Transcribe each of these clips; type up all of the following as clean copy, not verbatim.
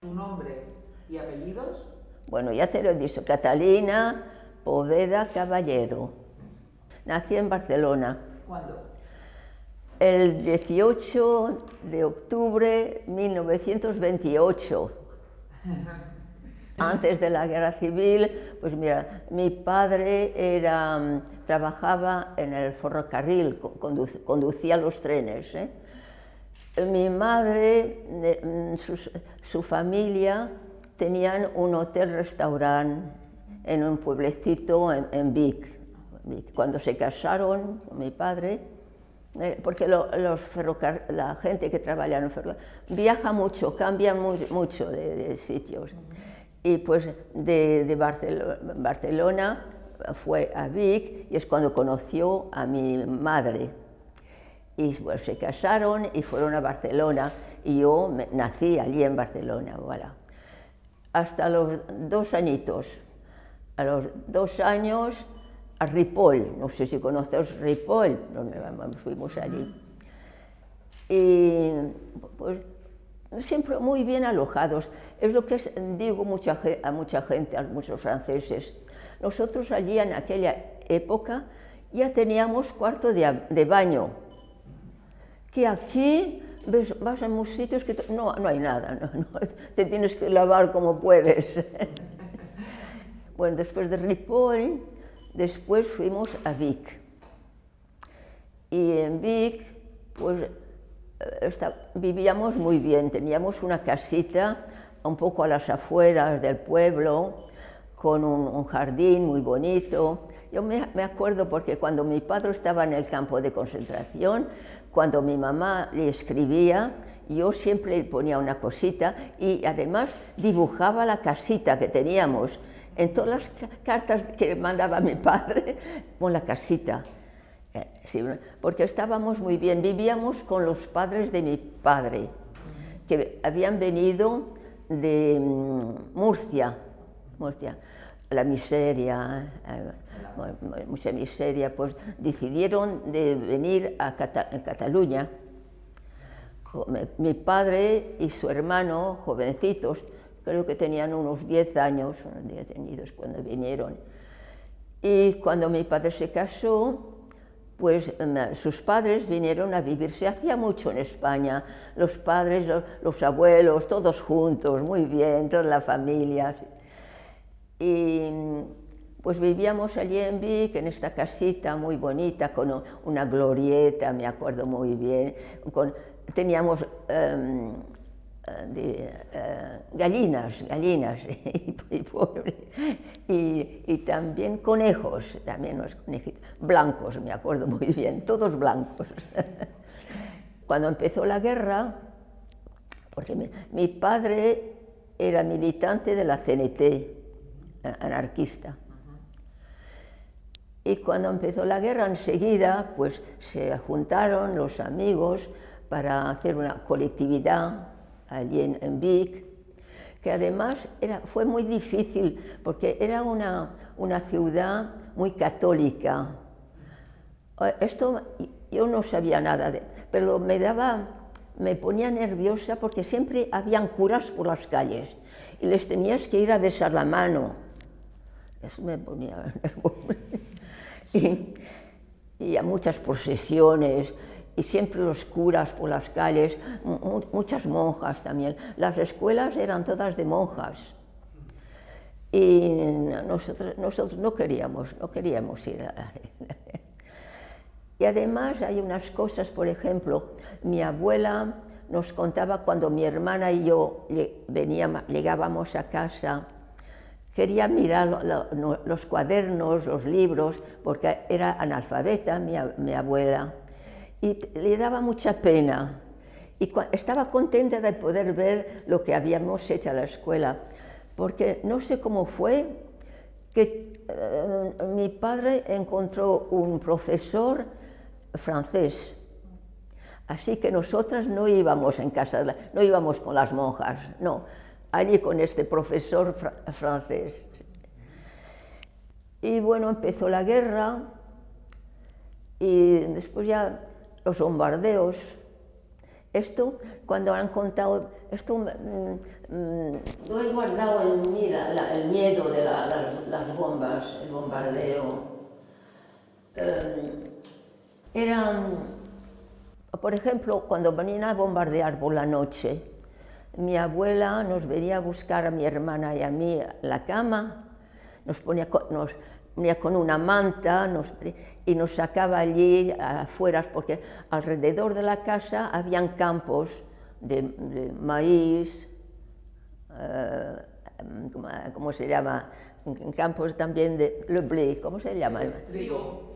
¿Tu nombre y apellidos? Bueno, ya te lo he dicho, Catalina Poveda Caballero. Nací en Barcelona. ¿Cuándo? El 18 de octubre de 1928. Antes de la guerra civil, pues mira, mi padre trabajaba en el ferrocarril, conducía los trenes. Mi madre, su familia, tenían un hotel-restaurante en un pueblecito en Vic. Cuando se casaron con mi padre, porque la gente que trabaja en el ferrocarril viaja mucho, cambia mucho de sitios. Y pues de Barcelona fue a Vic y es cuando conoció a mi madre. Y pues se casaron y fueron a Barcelona y yo nací allí en Barcelona, voilà. Hasta los 2 añitos. A los 2 años a Ripoll, no sé si conoces Ripoll, donde fuimos allí. Y pues siempre muy bien alojados. Es lo que digo a mucha gente, a muchos franceses. Nosotros allí en aquella época ya teníamos cuarto de baño, que aquí vas a muchos sitios que no hay nada, no, te tienes que lavar como puedes. Bueno, después de Ripoll, después fuimos a Vic. Y en Vic, pues vivíamos muy bien, teníamos una casita un poco a las afueras del pueblo, con un jardín muy bonito. Yo me acuerdo porque cuando mi padre estaba en el campo de concentración, cuando mi mamá le escribía, yo siempre le ponía una cosita y además dibujaba la casita que teníamos. En todas las cartas que mandaba mi padre, con la casita. Sí, porque estábamos muy bien, vivíamos con los padres de mi padre, que habían venido de Murcia, la miseria, mucha miseria, pues decidieron de venir a Cataluña. Mi padre y su hermano, jovencitos, creo que tenían unos 10 años, cuando vinieron. Y cuando mi padre se casó, pues sus padres vinieron a vivir. Se hacía mucho en España, los padres, los abuelos, todos juntos, muy bien, toda la familia. Y pues vivíamos allí en Vic, en esta casita muy bonita, con una glorieta, me acuerdo muy bien. Teníamos gallinas y también conejos, también unos conejitos, blancos, me acuerdo muy bien, todos blancos. Cuando empezó la guerra, porque mi padre era militante de la CNT, anarquista. Y cuando empezó la guerra, enseguida, pues se juntaron los amigos para hacer una colectividad allí en Vic, que además fue muy difícil porque era una ciudad muy católica. Esto yo no sabía nada pero me ponía nerviosa porque siempre habían curas por las calles y les tenías que ir a besar la mano. Eso me ponía nerviosa. Y a muchas procesiones. Y siempre los curas por las calles, muchas monjas también. Las escuelas eran todas de monjas. Y nosotros no queríamos ir a la... Y además hay unas cosas, por ejemplo, mi abuela nos contaba cuando mi hermana y yo llegábamos a casa, quería mirar los cuadernos, los libros, porque era analfabeta mi abuela. Y le daba mucha pena y estaba contenta de poder ver lo que habíamos hecho a la escuela, porque no sé cómo fue que mi padre encontró un profesor francés, así que nosotras no íbamos en casa, no íbamos con las monjas, no, allí con este profesor francés. Y bueno, empezó la guerra y después ya los bombardeos. Esto, cuando han contado, esto lo he guardado en mí, el miedo de las bombas, el bombardeo. Por ejemplo, cuando venían a bombardear por la noche, mi abuela nos venía a buscar a mi hermana y a mí a la cama, nos ponía con una manta y nos sacaba allí afuera, porque alrededor de la casa habían campos de maíz, ¿cómo se llama? Campos también de le blé, ¿cómo se llama? Trigo.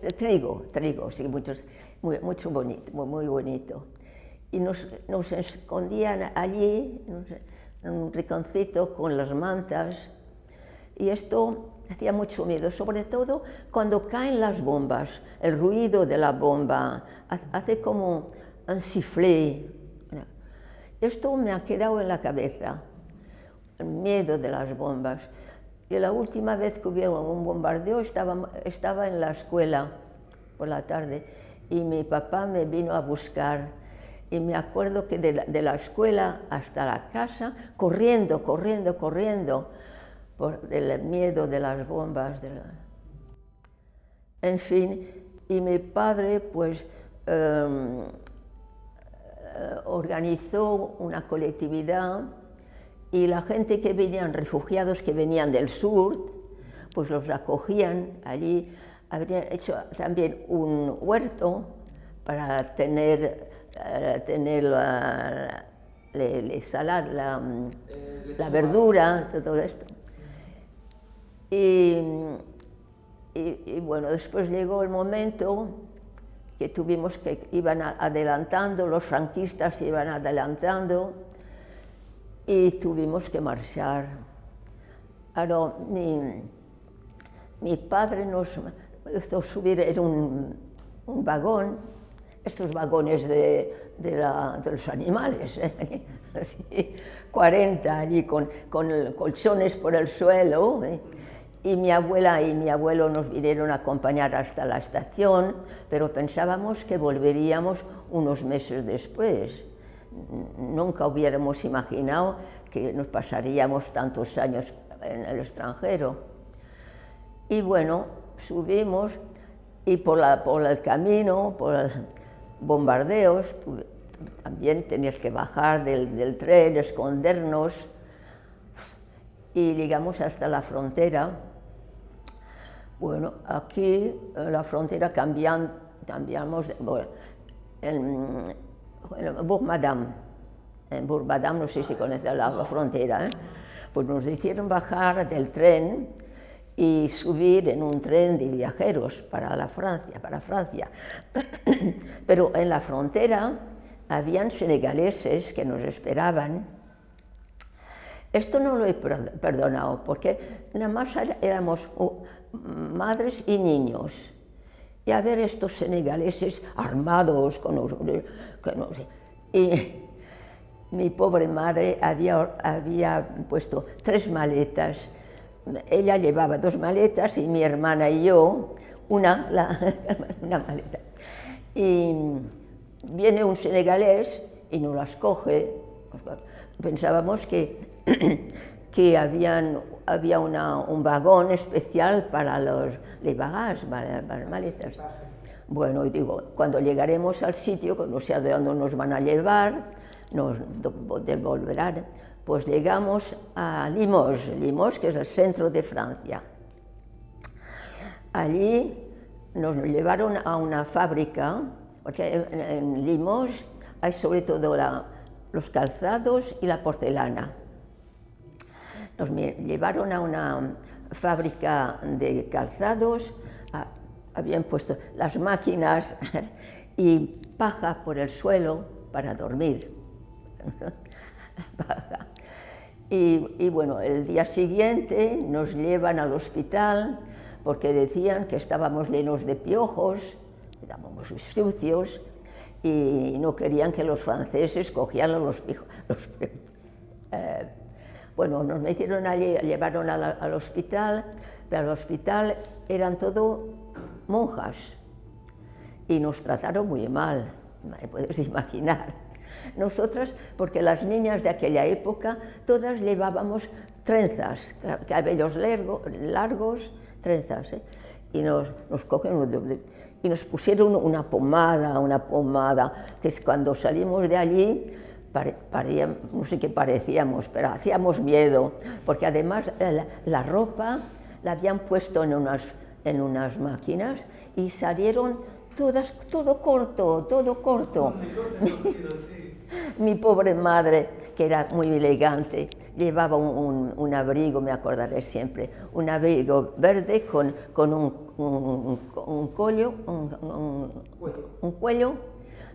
Trigo, sí, mucho bonito, muy bonito. Y nos escondían allí, en un rinconcito con las mantas, y esto hacía mucho miedo, sobre todo cuando caen las bombas, el ruido de la bomba hace como un sifflet. Esto me ha quedado en la cabeza, el miedo de las bombas. Y la última vez que hubo un bombardeo estaba en la escuela por la tarde y mi papá me vino a buscar y me acuerdo que de la escuela hasta la casa, corriendo por el miedo de las bombas. En fin, y mi padre pues organizó una colectividad y la gente que venían, refugiados que venían del sur, pues los acogían allí. Habrían hecho también un huerto para tener la verdura, todo esto. Y bueno, después llegó el momento que tuvimos que iban adelantando, los franquistas iban adelantando y tuvimos que marchar. Ahora, mi padre nos hizo subir en un vagón, estos vagones de los animales, 40 allí con colchones por el suelo, y mi abuela y mi abuelo nos vinieron a acompañar hasta la estación, pero pensábamos que volveríamos unos meses después. Nunca hubiéramos imaginado que nos pasaríamos tantos años en el extranjero. Y bueno, subimos y por el camino, por los bombardeos, también tenías que bajar del tren, escondernos, y llegamos hasta la frontera. Bueno, aquí en la frontera cambiamos, bueno, en Bourg-Madame, no sé si conoces la frontera, pues nos hicieron bajar del tren y subir en un tren de viajeros para Francia. Pero en la frontera habían senegaleses que nos esperaban. Esto no lo he perdonado, porque nada más éramos madres y niños. Y a ver estos senegaleses armados, y mi pobre madre había puesto 3 maletas. Ella llevaba 2 maletas y mi hermana y yo una maleta. Y viene un senegalés y nos las coge. Pensábamos que había un vagón especial para los bagages, para las maletas. Bueno, y digo, cuando llegaremos al sitio, que no sé a dónde nos van a llevar, nos devolverán, pues llegamos a Limoges, que es el centro de Francia. Allí nos llevaron a una fábrica, porque en Limoges hay sobre todo los calzados y la porcelana. Nos llevaron a una fábrica de calzados, habían puesto las máquinas y paja por el suelo para dormir. Y bueno, el día siguiente nos llevan al hospital porque decían que estábamos llenos de piojos, estábamos sucios y no querían que los franceses cogieran los piojos. Bueno, nos metieron allí, llevaron al hospital, pero al hospital eran todo monjas y nos trataron muy mal, me puedes imaginar. Nosotras, porque las niñas de aquella época, todas llevábamos trenzas, cabellos largos, trenzas, ¿eh? Y nos cogen y nos pusieron una pomada, que es cuando salimos de allí, no sé qué parecíamos, pero hacíamos miedo, porque además la ropa la habían puesto en unas máquinas y salieron todas, todo corto. Mi pobre madre, que era muy elegante, llevaba un abrigo, me acordaré siempre, un abrigo verde con un cuello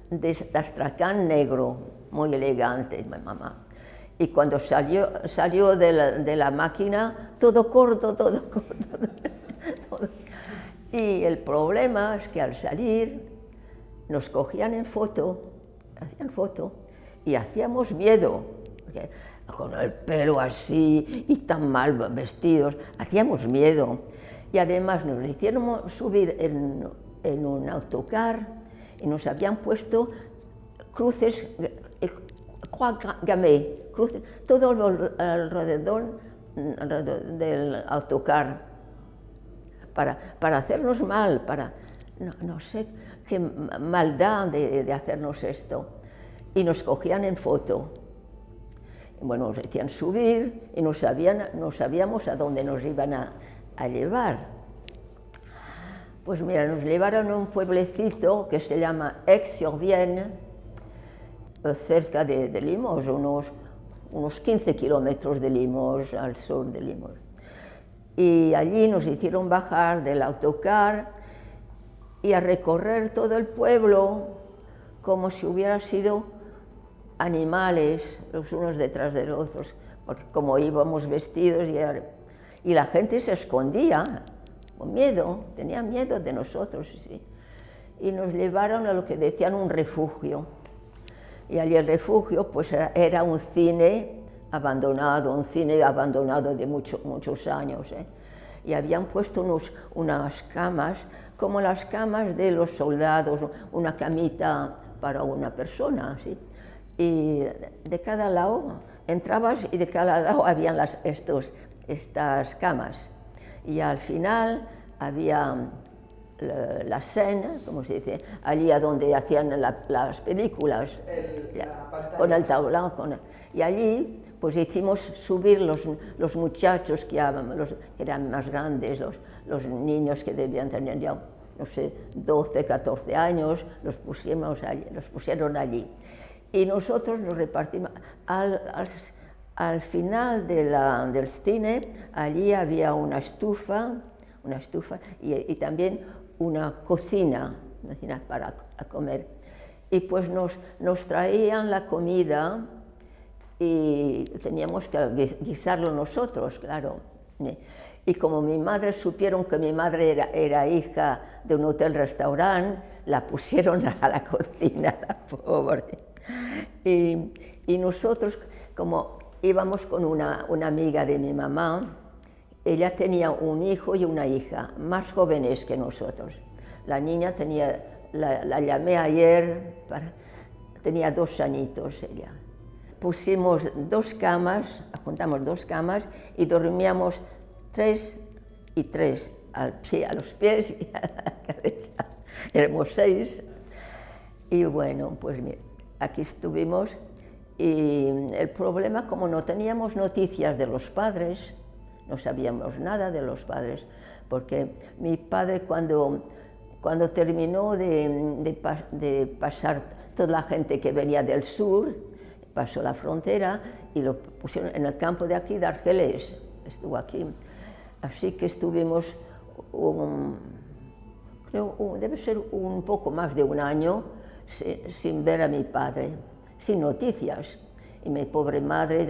de astracán negro, muy elegante, mi mamá. Y cuando salió de la máquina, todo corto. Y el problema es que al salir nos cogían en foto, hacían foto, y hacíamos miedo, porque con el pelo así y tan mal vestidos, hacíamos miedo. Y además nos hicieron subir en un autocar y nos habían puesto cruces, cruces, todo alrededor del autocar, para hacernos mal, no sé qué maldad de hacernos esto. Y nos cogían en foto. Bueno, nos hacían subir y no sabíamos a dónde nos iban a llevar. Pues mira, nos llevaron a un pueblecito que se llama Aix-sur-Vienne, cerca de Limoges, unos 15 kilómetros de Limoges, al sur de Limoges. Y allí nos hicieron bajar del autocar y a recorrer todo el pueblo como si hubiera sido animales, los unos detrás de los otros, porque como íbamos vestidos y la gente se escondía con miedo, tenía miedo de nosotros, sí. Y nos llevaron a lo que decían un refugio. Y allí el refugio pues era un cine abandonado de muchos años, ¿eh? Y habían puesto unas camas, como las camas de los soldados, una camita para una persona, ¿sí? Y de cada lado entrabas y de cada lado habían estas camas. Y al final había la escena, como se dice, allí a donde hacían las películas, con el tablón, y allí pues hicimos subir los muchachos que eran más grandes, los niños que debían tener ya, no sé, 12, 14 años, los pusieron allí. Y nosotros nos repartimos. Al final del cine, allí había una estufa y también una cocina para comer. Y pues nos traían la comida y teníamos que guisarlo nosotros, claro. Y como mi madre supieron que mi madre era hija de un hotel-restaurante, la pusieron a la cocina, la pobre. Y nosotros, como íbamos con una amiga de mi mamá, ella tenía un hijo y una hija, más jóvenes que nosotros. La niña la llamé ayer, tenía 2 añitos ella. Pusimos 2 camas, juntamos 2 camas y dormíamos 3 y 3, a los pies y a la cabeza. Éramos 6. Y bueno, pues mira, aquí estuvimos y el problema, como no teníamos noticias de los padres, no sabíamos nada de los padres, porque mi padre cuando terminó de pasar toda la gente que venía del sur, pasó la frontera y lo pusieron en el campo de aquí de Argelés, estuvo aquí. Así que estuvimos, debe ser un poco más de un año sin ver a mi padre, sin noticias. Y mi pobre madre,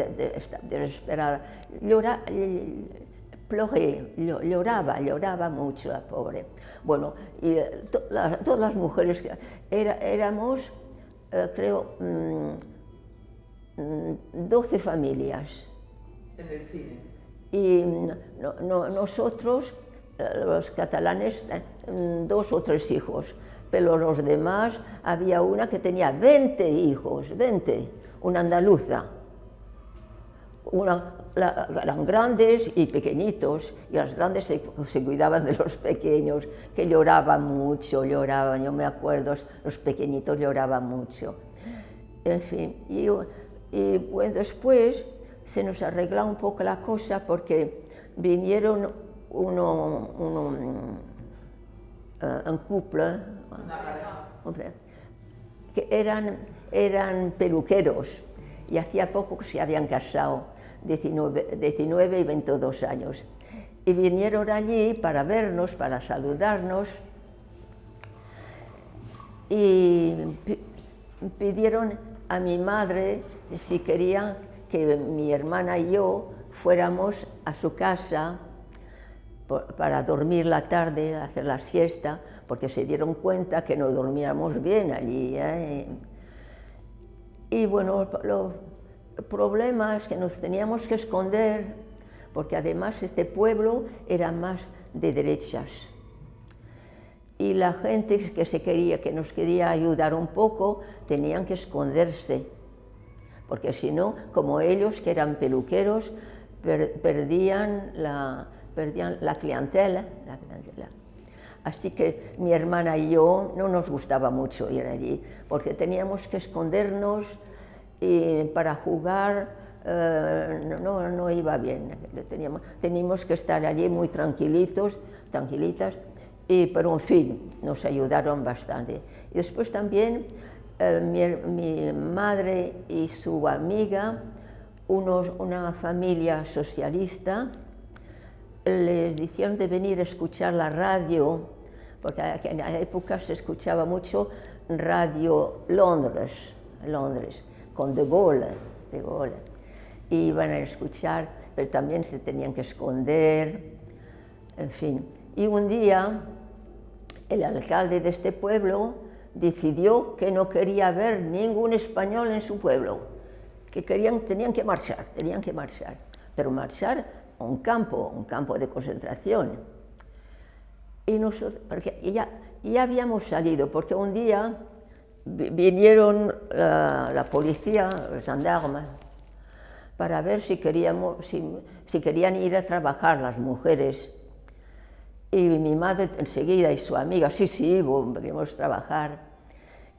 desesperada, lloraba mucho la pobre. Bueno, y todas las mujeres, éramos, creo, 12 familias. En el cine. Y nosotros, los catalanes, 2 o 3 hijos, pero los demás, había una que tenía 20 hijos, 20, una andaluza. Eran grandes y pequeñitos, y las grandes se cuidaban de los pequeños, que lloraban mucho, lloraban, yo me acuerdo, los pequeñitos lloraban mucho. En fin, y pues después se nos arregló un poco la cosa porque vinieron un couple, que eran peluqueros, y hacía poco que se habían casado, 19 y 22 años. Y vinieron allí para vernos, para saludarnos, y pidieron a mi madre si querían que mi hermana y yo fuéramos a su casa para dormir la tarde, hacer la siesta, porque se dieron cuenta que no dormíamos bien allí. Y bueno, el problema es que nos teníamos que esconder, porque además este pueblo era más de derechas. Y la gente que nos quería ayudar un poco, tenían que esconderse, porque si no, como ellos, que eran peluqueros, perdían la clientela. Así que mi hermana y yo no nos gustaba mucho ir allí, porque teníamos que escondernos, y para jugar no iba bien. Teníamos que estar allí muy tranquilitas, pero en fin, nos ayudaron bastante. Y después también mi madre y su amiga, una familia socialista, les dijeron de venir a escuchar la radio, porque en la época se escuchaba mucho Radio Londres, con De Gaulle, y iban a escuchar, pero también se tenían que esconder, en fin. Y un día el alcalde de este pueblo decidió que no quería ver ningún español en su pueblo, que tenían que marchar, pero marchar a un campo de concentración. Y nosotros, porque ya habíamos salido, porque un día vinieron la policía, los gendarmes, para ver si querían ir a trabajar las mujeres. Y mi madre enseguida y su amiga, sí, queremos trabajar.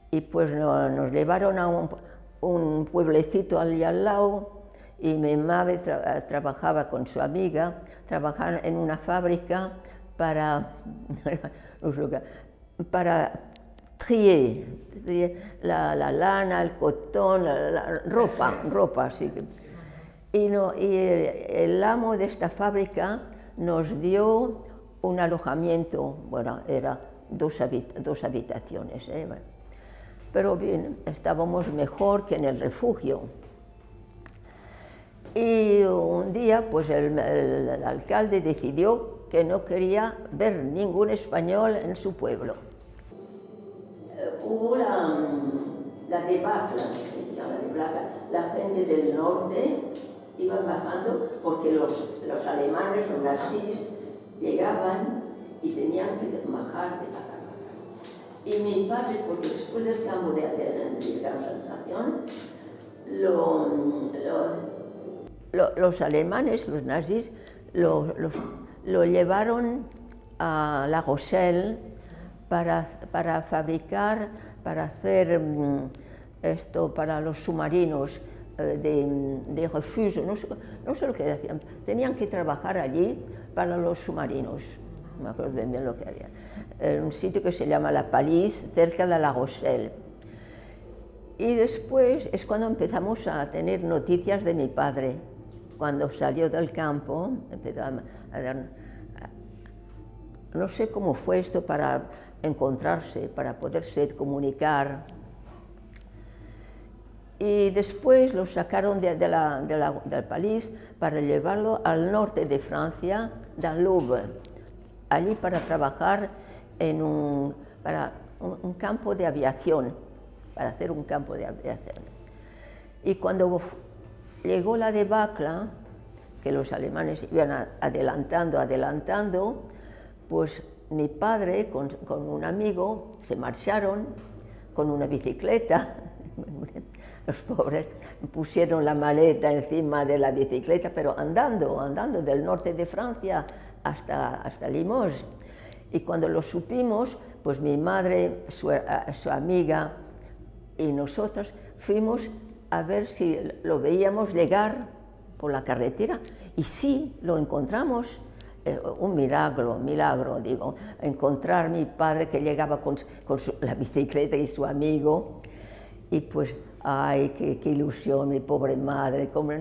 Y pues nos llevaron a un pueblecito allí al lado, y mi madre trabajaba con su amiga, trabajaban en una fábrica para trier la lana, el cotón, la ropa, sí. Y el amo de esta fábrica nos dio un alojamiento, bueno, era dos habitaciones, pero bien, estábamos mejor que en el refugio. Y un día, pues el alcalde decidió que no quería ver ningún español en su pueblo. Hubo la debacle, la gente del norte iban bajando porque los alemanes, los nazis, llegaban y tenían que bajar. Y mi padre, porque después del campo de concentración, los alemanes, los nazis, lo llevaron a La Rochelle para fabricar, para hacer esto para los submarinos de refugio, no sé lo que decían, tenían que trabajar allí para los submarinos, no me acuerdo bien lo que harían, en un sitio que se llama La Palisse, cerca de La Rochelle. Y después es cuando empezamos a tener noticias de mi padre. Cuando salió del campo, empezó a dar, no sé cómo fue esto para encontrarse, para poderse comunicar. Y después lo sacaron del Palisse para llevarlo al norte de Francia, dans l'Aube, allí para trabajar para un campo de aviación, para hacer un campo de aviación. Y cuando llegó la debacle, que los alemanes iban adelantando, pues mi padre con un amigo se marcharon con una bicicleta. Los pobres pusieron la maleta encima de la bicicleta, pero andando del norte de Francia hasta Limoges. Y cuando lo supimos, pues mi madre, su amiga y nosotros fuimos a ver si lo veíamos llegar por la carretera. Y sí, lo encontramos. Un milagro, digo, encontrar a mi padre que llegaba con la bicicleta y su amigo. Y pues, ay, qué ilusión, mi pobre madre, como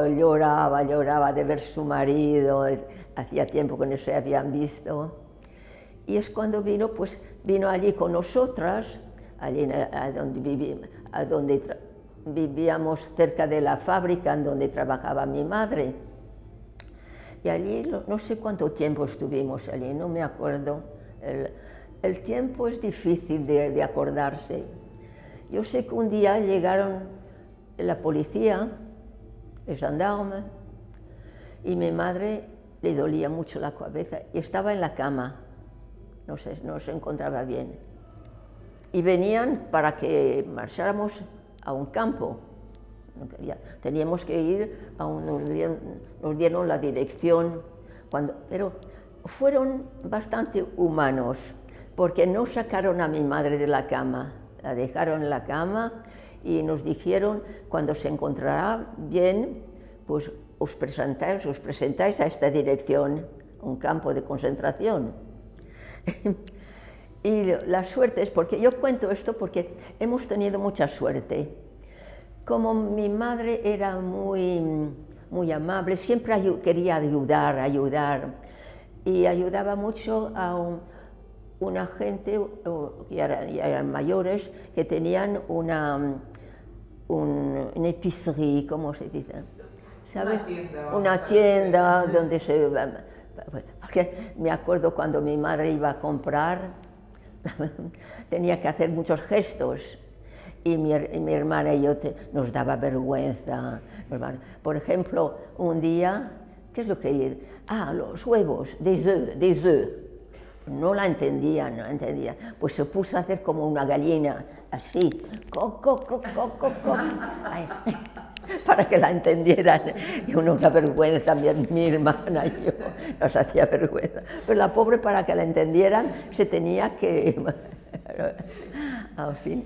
lloraba de ver su marido, hacía tiempo que no se habían visto. Y es cuando vino allí con nosotras, allí donde vivíamos cerca de la fábrica en donde trabajaba mi madre. Y allí no sé cuánto tiempo estuvimos allí, no me acuerdo. El tiempo es difícil de acordarse. Yo sé que un día llegaron la policía, el gendarme, y mi madre le dolía mucho la cabeza y estaba en la cama, no se encontraba bien. Y venían para que marcháramos a un campo. Teníamos que ir, nos dieron la dirección, pero fueron bastante humanos, porque no sacaron a mi madre de la cama, la dejaron en la cama y nos dijeron, cuando se encontrará bien, pues os presentáis a esta dirección, un campo de concentración. Y la suerte es, porque yo cuento esto porque hemos tenido mucha suerte. Como mi madre era muy amable, siempre quería ayudar, y ayudaba mucho a una gente, ya eran mayores, que tenían una épicerie, ¿cómo se dice? ¿Sabes? Una tienda donde porque me acuerdo cuando mi madre iba a comprar, tenía que hacer muchos gestos. Y mi hermana y yo nos daba vergüenza. Por ejemplo, un día, ¿qué es lo que? Los huevos, des œufs. No la entendía. Pues se puso a hacer como una gallina, así, para que la entendieran. Y una vergüenza, mi hermana y yo, nos hacía vergüenza. Pero la pobre, para que la entendieran, se tenía que... En fin.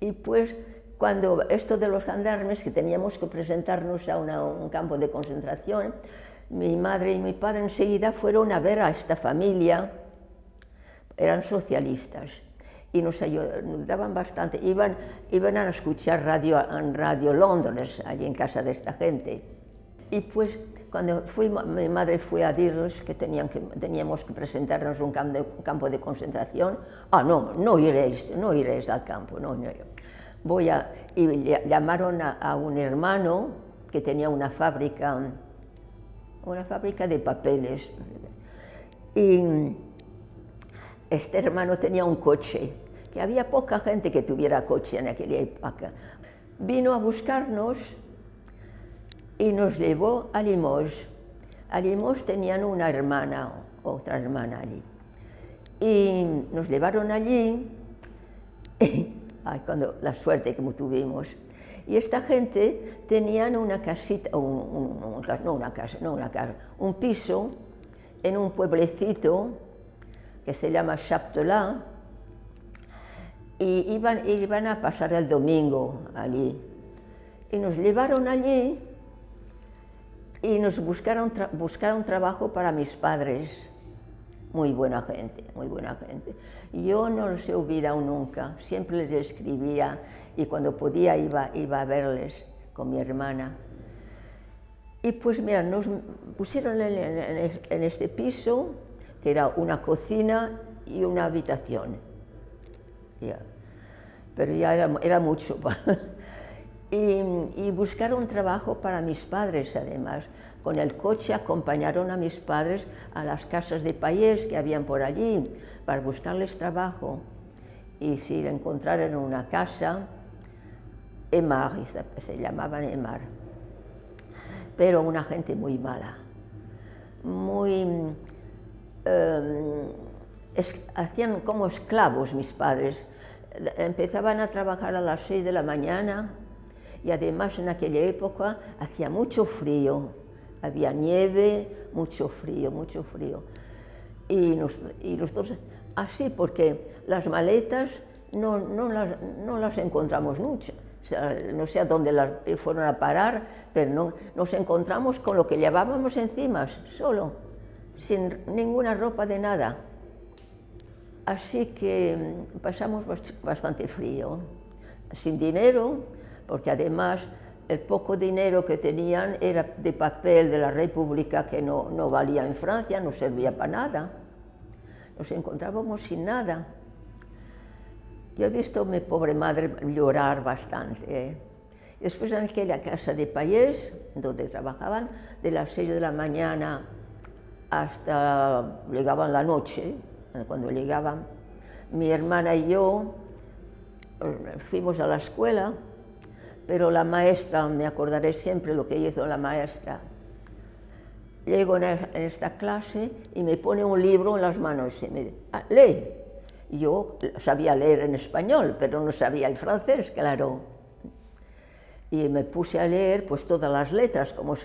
Y pues, cuando esto de los gendarmes, que teníamos que presentarnos a un campo de concentración, mi madre y mi padre enseguida fueron a ver a esta familia, eran socialistas, y nos ayudaban bastante. Iban a escuchar Radio Londres, allí en casa de esta gente. Y pues, cuando mi madre fue a decirles que teníamos que presentarnos a un campo de concentración, no iréis al campo, no. Y llamaron a un hermano que tenía una fábrica de papeles. Y este hermano tenía un coche, que había poca gente que tuviera coche en aquella época. Vino a buscarnos y nos llevó a Limoges. A Limoges tenían otra hermana allí. Y nos llevaron allí, cuando la suerte que tuvimos. Y esta gente tenían una casita, un piso en un pueblecito que se llama Chaptelat, y iban a pasar el domingo allí. Y nos llevaron allí y nos buscaron trabajo para mis padres. Muy buena gente. Yo no los he olvidado nunca, siempre les escribía y cuando podía iba a verles con mi hermana. Y pues mira, nos pusieron en este piso, que era una cocina y una habitación. Pero ya era mucho. Y buscaron trabajo para mis padres, además. Con el coche acompañaron a mis padres a las casas de payés que habían por allí para buscarles trabajo. Y si encontraron una casa, Emar, se llamaban Emar. Pero una gente muy mala, muy hacían como esclavos mis padres. Empezaban a trabajar a las 6 de la mañana y además en aquella época hacía mucho frío, había nieve, mucho frío, mucho frío. Y nosotros, así, porque las maletas no las encontramos mucho. O sea, no sé a dónde las fueron a parar, pero no, nos encontramos con lo que llevábamos encima, solo, sin ninguna ropa de nada. Así que pasamos bastante frío, sin dinero, porque además el poco dinero que tenían era de papel de la República que no valía en Francia, no servía para nada. Nos encontrábamos sin nada. Yo he visto a mi pobre madre llorar bastante. Después en aquella casa de Payés, donde trabajaban, de las 6 de la mañana hasta llegaban la noche, cuando llegaban, mi hermana y yo fuimos a la escuela, pero la maestra, me acordaré siempre lo que hizo la maestra. Llego en esta clase y me pone un libro en las manos y me dice, lee. Yo sabía leer en español, pero no sabía el francés, claro. Y me puse a leer pues todas las letras, como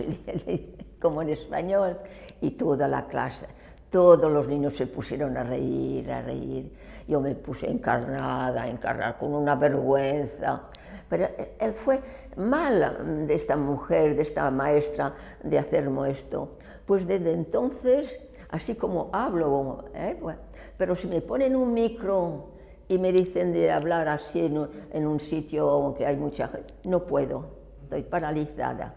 en español, y toda la clase. Todos los niños se pusieron a reír, a reír. Yo me puse encarnada, con una vergüenza. Pero él fue mal de esta mujer, de esta maestra, de hacerme esto. Pues desde entonces, así como hablo, pero si me ponen un micro y me dicen de hablar así en un sitio donde hay mucha gente, no puedo, estoy paralizada.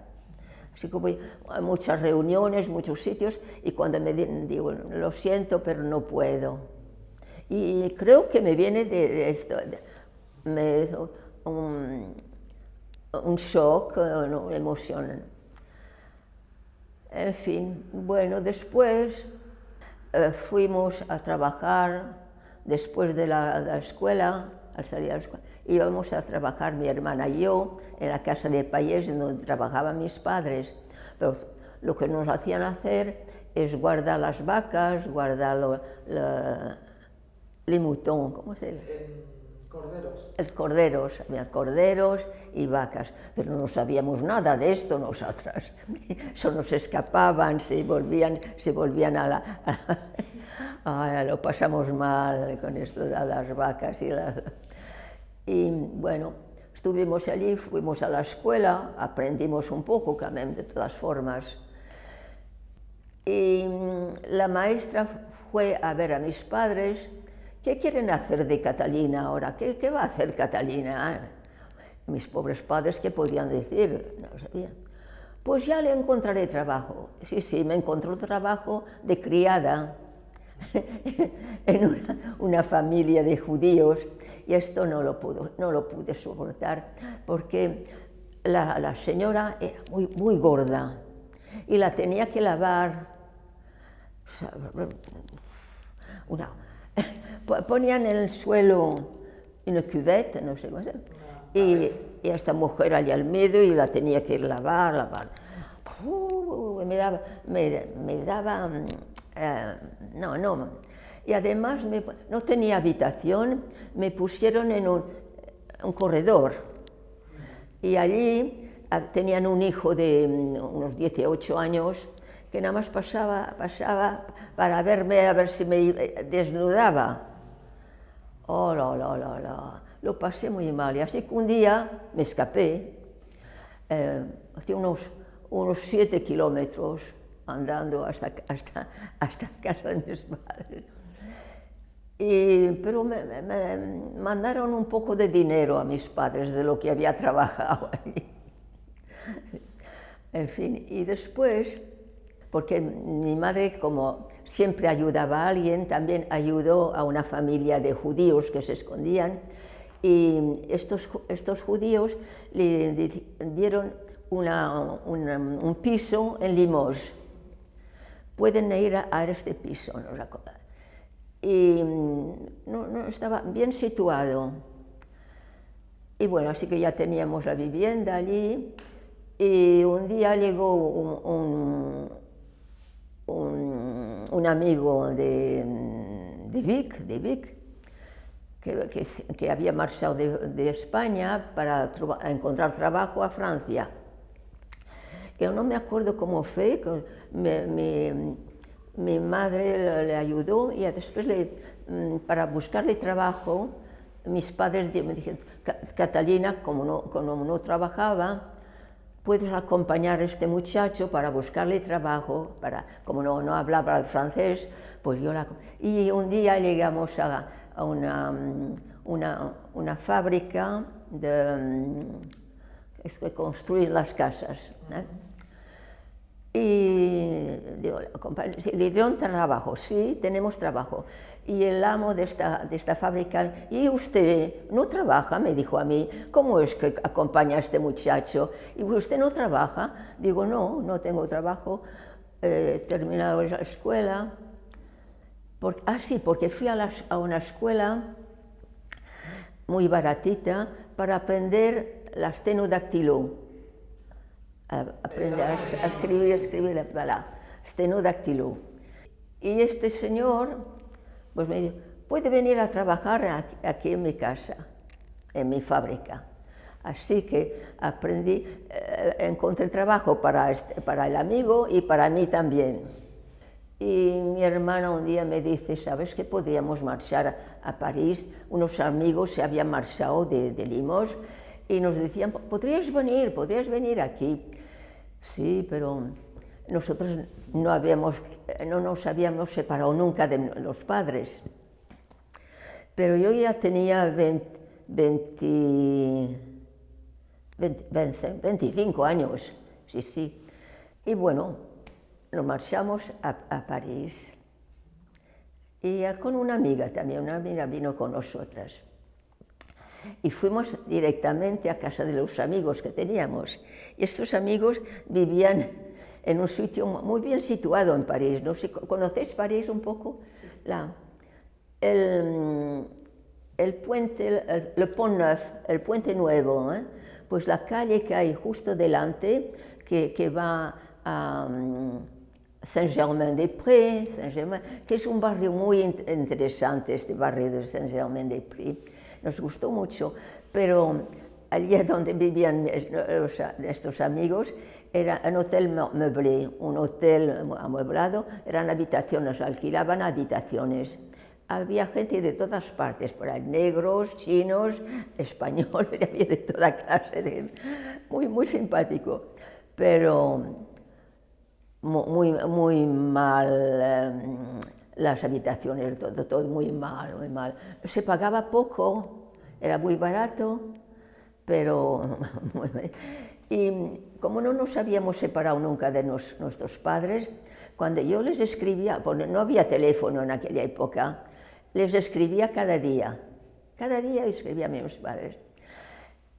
Así que voy a muchas reuniones, muchos sitios, y cuando me digo, lo siento, pero no puedo. Y creo que me viene de esto, me hizo un shock, una emoción. En fin, bueno, después fuimos a trabajar, después de la escuela, al salir de la escuela, íbamos a trabajar mi hermana y yo en la casa de Payés, en donde trabajaban mis padres. Pero lo que nos hacían hacer es guardar las vacas, guardar les moutons, ¿cómo se dice? Corderos. Había corderos y vacas, pero no sabíamos nada de esto nosotras. Solo nos escapaban, se volvían lo pasamos mal con esto de las vacas y bueno, estuvimos allí, fuimos a la escuela, aprendimos un poco también de todas formas. Y la maestra fue a ver a mis padres. ¿Qué quieren hacer de Catalina ahora? ¿Qué va a hacer Catalina? Mis pobres padres, ¿qué podían decir? No sabían. Pues ya le encontraré trabajo. Sí, me encontró trabajo de criada en una familia de judíos, y esto no lo pude soportar, porque la señora era muy gorda y la tenía que lavar. Ponían en el suelo una cuvette, no sé cómo se llama, y esta mujer allá al medio y la tenía que lavar. Me daba no. Y además no tenía habitación, me pusieron en un corredor. Y allí tenían un hijo de unos 18 años que nada más pasaba para verme, a ver si me desnudaba. Oh, lo pasé muy mal. Y así que un día me escapé, hacía unos 7 kilómetros andando hasta casa de mis padres. Pero me mandaron un poco de dinero a mis padres de lo que había trabajado allí. En fin, y después, porque mi madre, como siempre ayudaba a alguien, también ayudó a una familia de judíos que se escondían, y estos judíos le dieron un piso en Limoges. Pueden ir a este piso, no recuerdo. Y no estaba bien situado. Y bueno, así que ya teníamos la vivienda allí, y un día llegó un amigo de de Vic, que había marchado de España para encontrar trabajo a Francia. Yo no me acuerdo cómo fue, mi madre le ayudó y después para buscarle trabajo, mis padres me dijeron, Catalina, como no trabajaba, puedes acompañar a este muchacho para buscarle trabajo, como no hablaba el francés, pues y un día llegamos a una fábrica que construye las casas, ¿eh? Y digo, le dieron trabajo, sí, tenemos trabajo. Y el amo de esta fábrica, ¿y usted no trabaja? Me dijo a mí, ¿cómo es que acompaña a este muchacho? ¿Y usted no trabaja? Digo, no tengo trabajo, he terminado la escuela. Sí, porque fui a una escuela muy baratita para aprender la estenodactiló. Aprender a escribir la estenodactiló. Y este señor pues me dijo, puede venir a trabajar aquí en mi casa, en mi fábrica. Así que aprendí, encontré trabajo para el amigo y para mí también. Y mi hermana un día me dice, ¿sabes que podríamos marchar a París? Unos amigos se habían marchado de Limoges y nos decían, podrías venir aquí. Sí, pero nosotros no nos habíamos separado nunca de los padres. Pero yo ya tenía 25 años, sí. Y bueno, nos marchamos a París. Y con una amiga también, una amiga vino con nosotras. Y fuimos directamente a casa de los amigos que teníamos. Y estos amigos vivían en un sitio muy bien situado en París. No sé, ¿conocéis París un poco? Sí. El puente, el Pont Neuf, el puente nuevo, ¿eh? Pues la calle que hay justo delante, que va a Saint-Germain-des-Prés, que es un barrio muy interesante, este barrio de Saint-Germain-des-Prés. Nos gustó mucho, pero allí donde vivían estos amigos era un hotel meublé, un hotel amueblado, eran habitaciones, alquilaban habitaciones. Había gente de todas partes, por ahí, negros, chinos, españoles, había de toda clase, muy simpático, pero muy mal. Las habitaciones, todo muy mal. Se pagaba poco, era muy barato, pero muy bien. Y como no nos habíamos separado nunca de nuestros padres, cuando yo les escribía, porque no había teléfono en aquella época, les escribía cada día escribía a mis padres.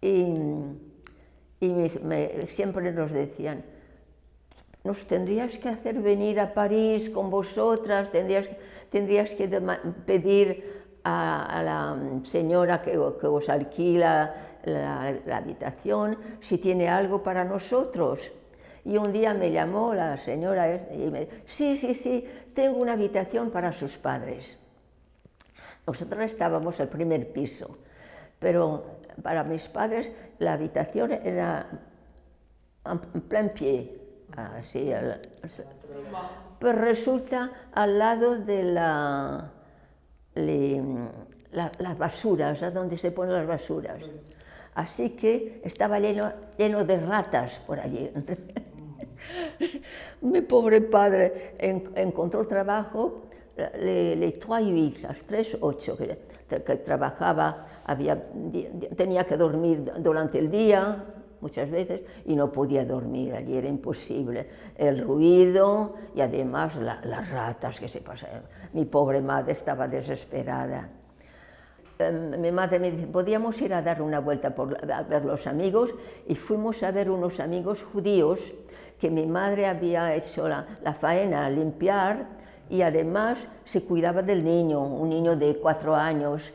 Y siempre nos decían, nos tendrías que hacer venir a París con vosotras, tendrías que pedir a la señora que os alquila la habitación si tiene algo para nosotros. Y un día me llamó la señora y me dijo, sí, tengo una habitación para sus padres. Nosotros estábamos en el primer piso, pero para mis padres la habitación era en plein pie. Así, pero resulta al lado de las basuras, a donde se ponen las basuras. Así que estaba lleno de ratas por allí. Mi pobre padre encontró trabajo, les 3-8, las 3-8 que trabajaba, tenía que dormir durante el día, muchas veces, y no podía dormir, allí era imposible. El ruido y además las ratas que se pasaban. Mi pobre madre estaba desesperada. Mi madre me dice, podíamos ir a dar una vuelta a ver los amigos, y fuimos a ver unos amigos judíos que mi madre había hecho la faena, limpiar, y además se cuidaba del niño, un niño de 4 años.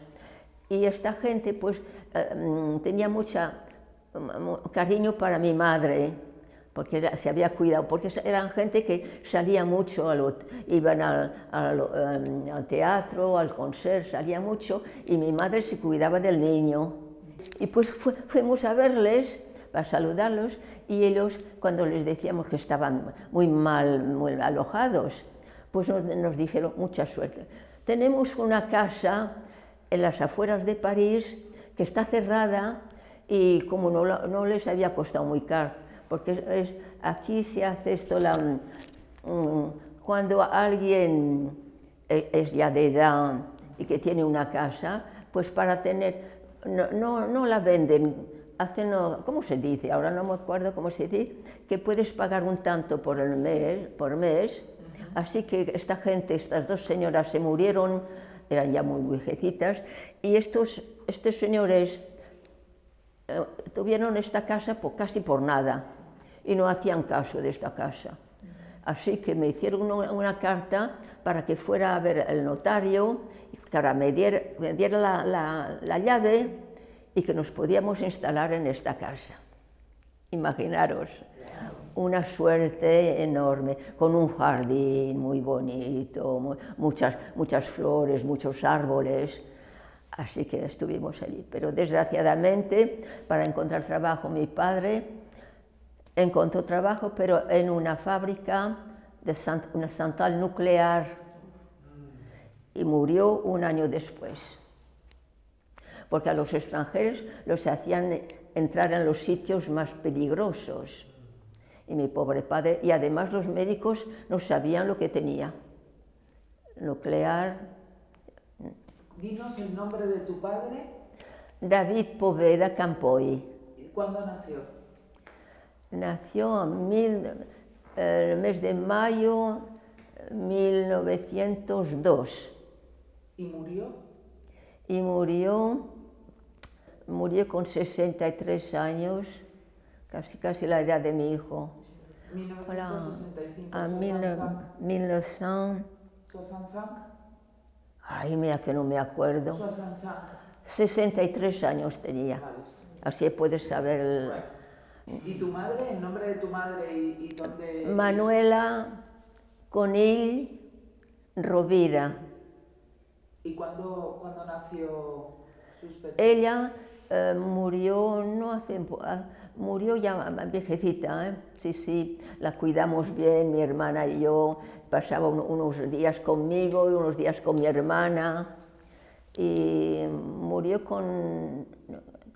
Y esta gente pues tenía mucha cariño para mi madre, porque se había cuidado, porque eran gente que salía mucho, iban al teatro, al concert, salía mucho, y mi madre se cuidaba del niño. Y pues fuimos a verles, para saludarlos, y ellos, cuando les decíamos que estaban muy mal alojados, pues nos dijeron mucha suerte. Tenemos una casa en las afueras de París que está cerrada y como no les había costado muy caro, porque aquí se hace esto, cuando alguien es ya de edad y que tiene una casa, pues para tener, no la venden, hacen, ¿cómo se dice? Ahora no me acuerdo cómo se dice, que puedes pagar un tanto por mes, así que esta gente, estas dos señoras se murieron, eran ya muy viejecitas, y estos señores tuvieron esta casa casi por nada y no hacían caso de esta casa. Así que me hicieron una carta para que fuera a ver el notario, para me diera la llave y que nos podíamos instalar en esta casa. Imaginaros, una suerte enorme, con un jardín muy bonito, muchas flores, muchos árboles. Así que estuvimos allí, pero desgraciadamente para encontrar trabajo mi padre encontró trabajo, pero en una fábrica de una central nuclear y murió un año después, porque a los extranjeros los hacían entrar en los sitios más peligrosos y mi pobre padre, y además los médicos no sabían lo que tenía, nuclear. Dinos el nombre de tu padre. David Poveda Campoy. ¿Cuándo nació? Nació en el mes de mayo 1902. ¿Y murió? Y murió con 63 años, casi la edad de mi hijo. 1965. A 1900. Ay, mira que no me acuerdo. 63 años tenía. Vale. Así puedes saber. ¿Y tu madre? ¿El nombre de tu madre y dónde? Manuela Conill Rovira. ¿Y cuándo nació sus fechas? Ella murió murió ya viejecita, sí, la cuidamos bien, mi hermana y yo, pasaba unos días conmigo y unos días con mi hermana, y murió con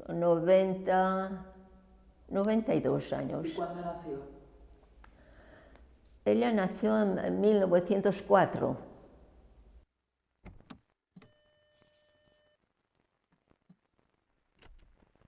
92 años. ¿Y cuándo nació? Ella nació en 1904.